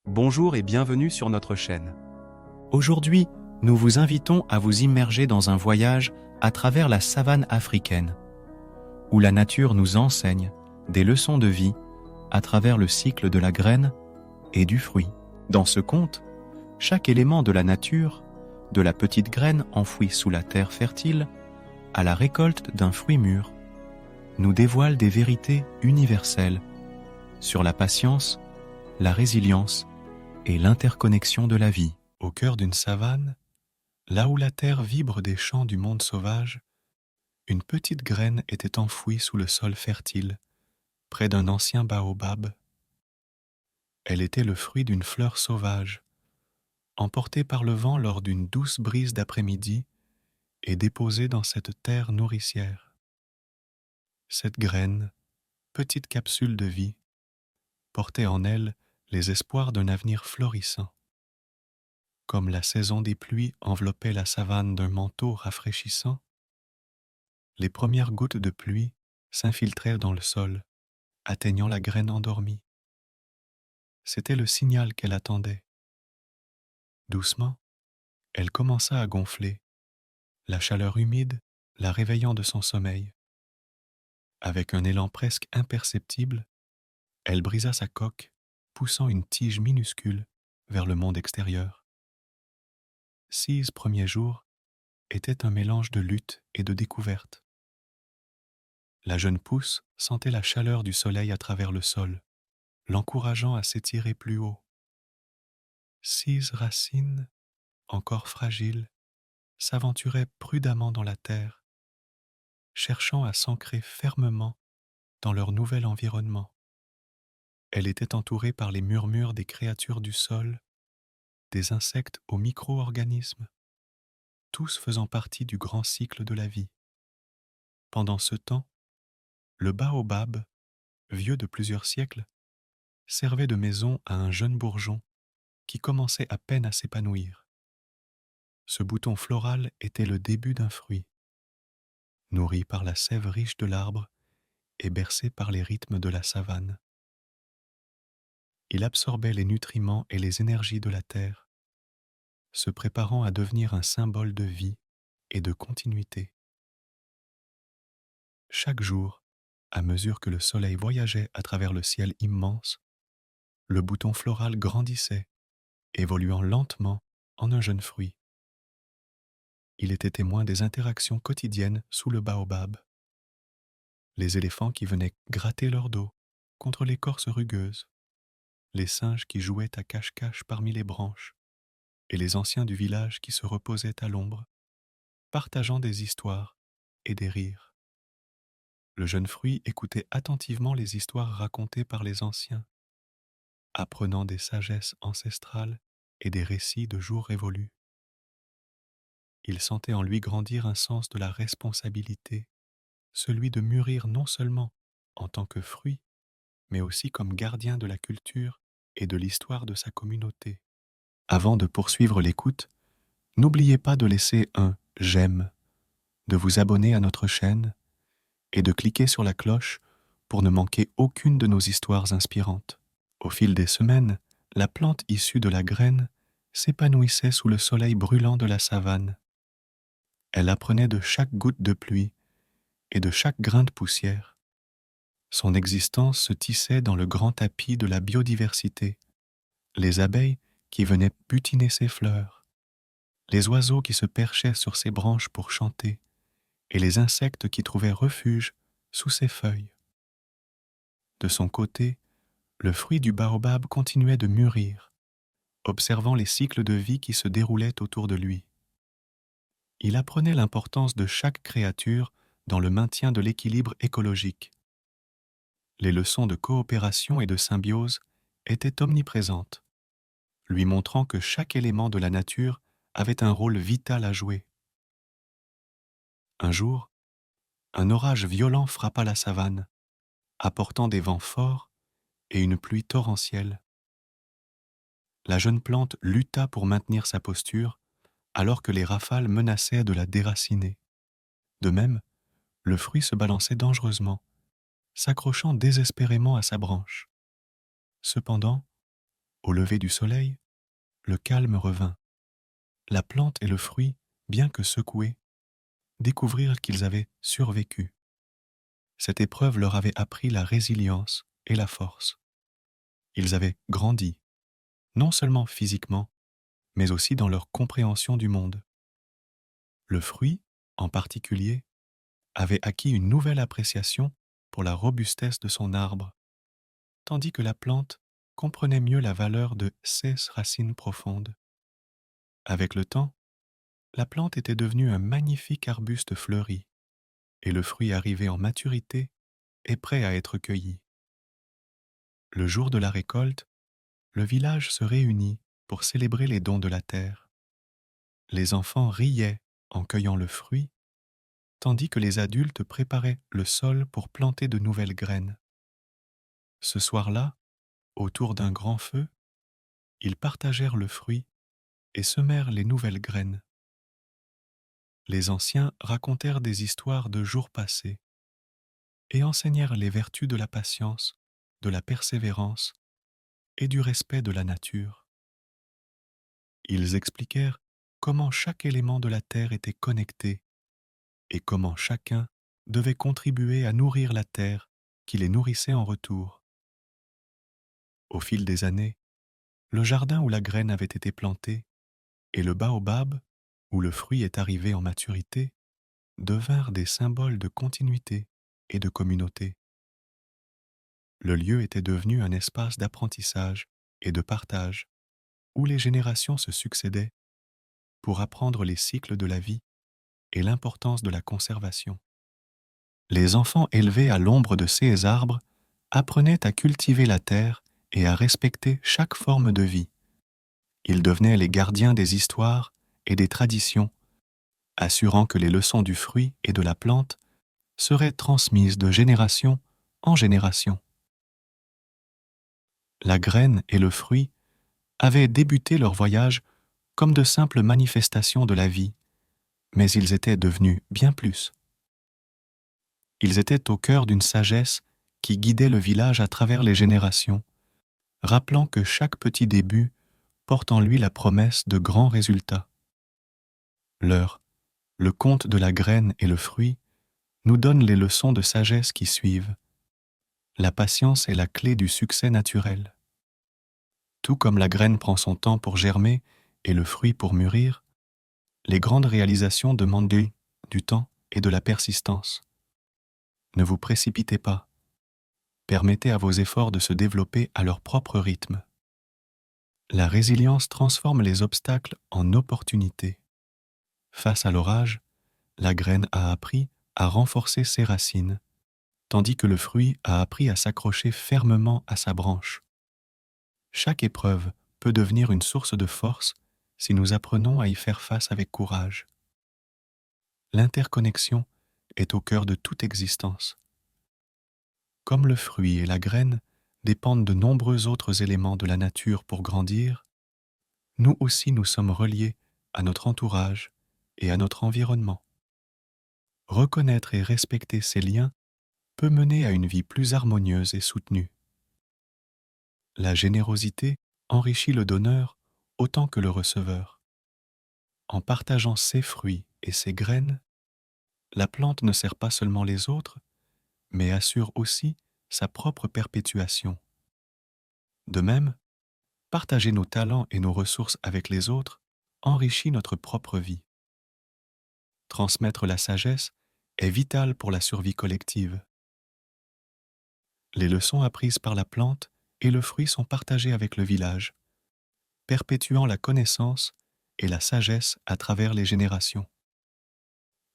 Bonjour et bienvenue sur notre chaîne. Aujourd'hui, nous vous invitons à vous immerger dans un voyage à travers la savane africaine, où la nature nous enseigne des leçons de vie à travers le cycle de la graine et du fruit. Dans ce conte, chaque élément de la nature, de la petite graine enfouie sous la terre fertile à la récolte d'un fruit mûr, nous dévoile des vérités universelles sur la patience, la résilience et l'interconnexion de la vie. Au cœur d'une savane, là où la terre vibre des chants du monde sauvage, une petite graine était enfouie sous le sol fertile, près d'un ancien baobab. Elle était le fruit d'une fleur sauvage, emportée par le vent lors d'une douce brise d'après-midi et déposée dans cette terre nourricière. Cette graine, petite capsule de vie, portait en elle les espoirs d'un avenir florissant. Comme la saison des pluies enveloppait la savane d'un manteau rafraîchissant, les premières gouttes de pluie s'infiltrèrent dans le sol, atteignant la graine endormie. C'était le signal qu'elle attendait. Doucement, elle commença à gonfler, la chaleur humide la réveillant de son sommeil. Avec un élan presque imperceptible, elle brisa sa coque, poussant une tige minuscule vers le monde extérieur. 6 premiers jours étaient un mélange de lutte et de découverte. La jeune pousse sentait la chaleur du soleil à travers le sol, l'encourageant à s'étirer plus haut. 6 racines, encore fragiles, s'aventuraient prudemment dans la terre, cherchant à s'ancrer fermement dans leur nouvel environnement. Elle était entourée par les murmures des créatures du sol, des insectes aux micro-organismes, tous faisant partie du grand cycle de la vie. Pendant ce temps, le baobab, vieux de plusieurs siècles, servait de maison à un jeune bourgeon qui commençait à peine à s'épanouir. Ce bouton floral était le début d'un fruit, nourri par la sève riche de l'arbre et bercé par les rythmes de la savane. Il absorbait les nutriments et les énergies de la terre, se préparant à devenir un symbole de vie et de continuité. Chaque jour, à mesure que le soleil voyageait à travers le ciel immense, le bouton floral grandissait, évoluant lentement en un jeune fruit. Il était témoin des interactions quotidiennes sous le baobab. Les éléphants qui venaient gratter leur dos contre l'écorce rugueuse, les singes qui jouaient à cache-cache parmi les branches, et les anciens du village qui se reposaient à l'ombre, partageant des histoires et des rires. Le jeune fruit écoutait attentivement les histoires racontées par les anciens, apprenant des sagesses ancestrales et des récits de jours révolus. Il sentait en lui grandir un sens de la responsabilité, celui de mûrir non seulement en tant que fruit, mais aussi comme gardien de la culture et de l'histoire de sa communauté. Avant de poursuivre l'écoute, n'oubliez pas de laisser un « j'aime », de vous abonner à notre chaîne et de cliquer sur la cloche pour ne manquer aucune de nos histoires inspirantes. Au fil des semaines, la plante issue de la graine s'épanouissait sous le soleil brûlant de la savane. Elle apprenait de chaque goutte de pluie et de chaque grain de poussière. Son existence se tissait dans le grand tapis de la biodiversité. Les abeilles qui venaient butiner ses fleurs, les oiseaux qui se perchaient sur ses branches pour chanter, et les insectes qui trouvaient refuge sous ses feuilles. De son côté, le fruit du baobab continuait de mûrir, observant les cycles de vie qui se déroulaient autour de lui. Il apprenait l'importance de chaque créature dans le maintien de l'équilibre écologique. Les leçons de coopération et de symbiose étaient omniprésentes, lui montrant que chaque élément de la nature avait un rôle vital à jouer. Un jour, un orage violent frappa la savane, apportant des vents forts et une pluie torrentielle. La jeune plante lutta pour maintenir sa posture, alors que les rafales menaçaient de la déraciner. De même, le fruit se balançait dangereusement, s'accrochant désespérément à sa branche. Cependant, Au lever du soleil, le calme revint. La plante et le fruit, bien que secoués, découvrirent qu'ils avaient survécu. Cette épreuve leur avait appris la résilience et la force. Ils avaient grandi, non seulement physiquement, mais aussi dans leur compréhension du monde. Le fruit, en particulier, avait acquis une nouvelle appréciation pour la robustesse de son arbre, tandis que la plante comprenait mieux la valeur de ses racines profondes. Avec le temps, la plante était devenue un magnifique arbuste fleuri, et le fruit arrivé en maturité et prêt à être cueilli. Le jour de la récolte, le village se réunit pour célébrer les dons de la terre. Les enfants riaient en cueillant le fruit, tandis que les adultes préparaient le sol pour planter de nouvelles graines. Ce soir-là, autour d'un grand feu, ils partagèrent le fruit et semèrent les nouvelles graines. Les anciens racontèrent des histoires de jours passés et enseignèrent les vertus de la patience, de la persévérance et du respect de la nature. Ils expliquèrent comment chaque élément de la terre était connecté et comment chacun devait contribuer à nourrir la terre qui les nourrissait en retour. Au fil des années, le jardin où la graine avait été plantée et le baobab, où le fruit est arrivé en maturité, devinrent des symboles de continuité et de communauté. Le lieu était devenu un espace d'apprentissage et de partage, où les générations se succédaient pour apprendre les cycles de la vie et l'importance de la conservation. Les enfants élevés à l'ombre de ces arbres apprenaient à cultiver la terre et à respecter chaque forme de vie. Ils devenaient les gardiens des histoires et des traditions, assurant que les leçons du fruit et de la plante seraient transmises de génération en génération. La graine et le fruit avaient débuté leur voyage comme de simples manifestations de la vie, mais ils étaient devenus bien plus. Ils étaient au cœur d'une sagesse qui guidait le village à travers les générations, rappelant que chaque petit début porte en lui la promesse de grands résultats. Le conte de la graine et le fruit, nous donne les leçons de sagesse qui suivent. La patience est la clé du succès naturel. Tout comme la graine prend son temps pour germer et le fruit pour mûrir, les grandes réalisations demandent du temps et de la persistance. Ne vous précipitez pas. Permettez à vos efforts de se développer à leur propre rythme. La résilience transforme les obstacles en opportunités. Face à l'orage, la graine a appris à renforcer ses racines, tandis que le fruit a appris à s'accrocher fermement à sa branche. Chaque épreuve peut devenir une source de force si nous apprenons à y faire face avec courage. L'interconnexion est au cœur de toute existence. Comme le fruit et la graine dépendent de nombreux autres éléments de la nature pour grandir, nous aussi nous sommes reliés à notre entourage et à notre environnement. Reconnaître et respecter ces liens peut mener à une vie plus harmonieuse et soutenue. La générosité enrichit le donneur autant que le receveur. En partageant ses fruits et ses graines, la plante ne sert pas seulement les autres, mais assure aussi sa propre perpétuation. De même, partager nos talents et nos ressources avec les autres enrichit notre propre vie. Transmettre la sagesse est vital pour la survie collective. Les leçons apprises par la plante et le fruit sont partagées avec le village, perpétuant la connaissance et la sagesse à travers les générations.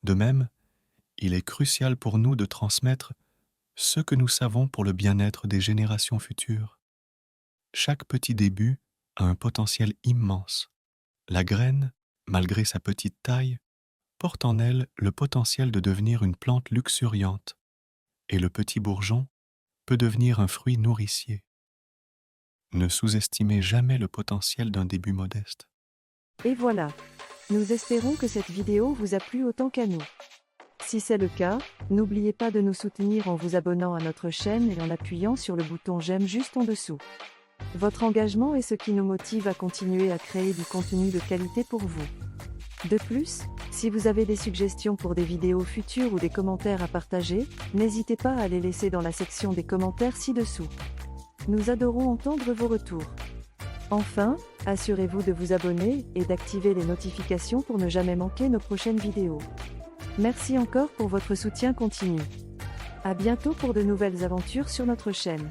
De même, il est crucial pour nous de transmettre ce que nous savons pour le bien-être des générations futures. Chaque petit début a un potentiel immense. La graine, malgré sa petite taille, porte en elle le potentiel de devenir une plante luxuriante, et le petit bourgeon peut devenir un fruit nourricier. Ne sous-estimez jamais le potentiel d'un début modeste. Et voilà. Nous espérons que cette vidéo vous a plu autant qu'à nous. Si c'est le cas, n'oubliez pas de nous soutenir en vous abonnant à notre chaîne et en appuyant sur le bouton j'aime juste en dessous. Votre engagement est ce qui nous motive à continuer à créer du contenu de qualité pour vous. De plus, si vous avez des suggestions pour des vidéos futures ou des commentaires à partager, n'hésitez pas à les laisser dans la section des commentaires ci-dessous. Nous adorons entendre vos retours. Enfin, assurez-vous de vous abonner et d'activer les notifications pour ne jamais manquer nos prochaines vidéos. Merci encore pour votre soutien continu. À bientôt pour de nouvelles aventures sur notre chaîne.